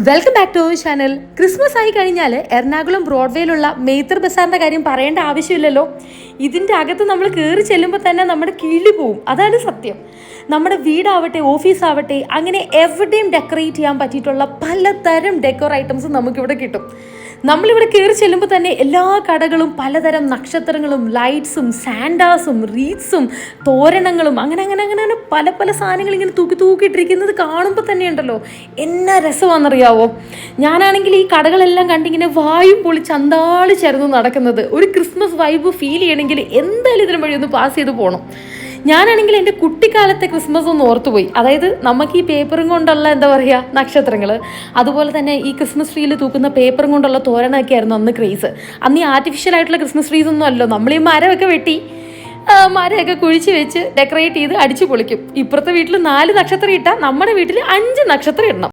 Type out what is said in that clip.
Welcome back to our channel. Christmas ആയി കഴിഞ്ഞാൽ എറണാകുളം ബ്രോഡ്വേയിലുള്ള മെയ്ത്തർ ബസാറിൻ്റെ കാര്യം പറയേണ്ട ആവശ്യമില്ലല്ലോ. ഇതിൻ്റെ അകത്ത് നമ്മൾ കയറി ചെല്ലുമ്പോൾ തന്നെ നമ്മുടെ കിളി പോവും. അതാണ് സത്യം. നമ്മുടെ വീടാവട്ടെ, ഓഫീസാവട്ടെ, അങ്ങനെ എവിടെയും ഡെക്കറേറ്റ് ചെയ്യാൻ പറ്റിയിട്ടുള്ള പലതരം ഡെക്കോർ ഐറ്റംസ് നമുക്കിവിടെ കിട്ടും. നമ്മളിവിടെ കയറി ചെല്ലുമ്പോൾ തന്നെ എല്ലാ കടകളും പലതരം നക്ഷത്രങ്ങളും ലൈറ്റ്സും സാൻഡാസും റീറ്റ്സും തോരണങ്ങളും അങ്ങനെ അങ്ങനെ അങ്ങനെ പല പല സാധനങ്ങൾ ഇങ്ങനെ തൂക്കിയിട്ടിരിക്കുന്നത് കാണുമ്പോൾ തന്നെ ഉണ്ടല്ലോ എന്നാ രസമാണെന്നറിയാവോ. ഞാനാണെങ്കിൽ ഈ കടകളെല്ലാം കണ്ടിങ്ങനെ വായും പൊളിച്ച് അന്താളി ചേർന്ന് നടക്കുന്നത്. ഒരു ക്രിസ്മസ് വൈബ് ഫീൽ ചെയ്യണമെങ്കിൽ എന്തായാലും ഇതിന് വഴി ഒന്ന് പാസ് ചെയ്ത് പോകണം. ഞാനാണെങ്കിൽ എൻ്റെ കുട്ടിക്കാലത്തെ ക്രിസ്മസ് ഒന്ന് ഓർത്തുപോയി. അതായത് നമുക്ക് ഈ പേപ്പറും കൊണ്ടുള്ള എന്താ പറയുക നക്ഷത്രങ്ങൾ, അതുപോലെ തന്നെ ഈ ക്രിസ്മസ് ട്രീയിൽ തൂക്കുന്ന പേപ്പറും കൊണ്ടുള്ള തോരണമൊക്കെ ആയിരുന്നു അന്ന് ക്രേസ്. അന്ന് ഈ ആർട്ടിഫിഷ്യൽ ആയിട്ടുള്ള ക്രിസ്മസ് ട്രീസ് ഒന്നും അല്ലല്ലോ. നമ്മൾ ഈ മരമൊക്കെ വെട്ടി മരമൊക്കെ കുഴിച്ച് വെച്ച് ഡെക്കറേറ്റ് ചെയ്ത് അടിച്ചു പൊളിക്കും. ഇപ്പുറത്തെ വീട്ടിൽ 4 നക്ഷത്രം ഇട്ടാൽ നമ്മുടെ വീട്ടിൽ 5 നക്ഷത്രം ഇടണം.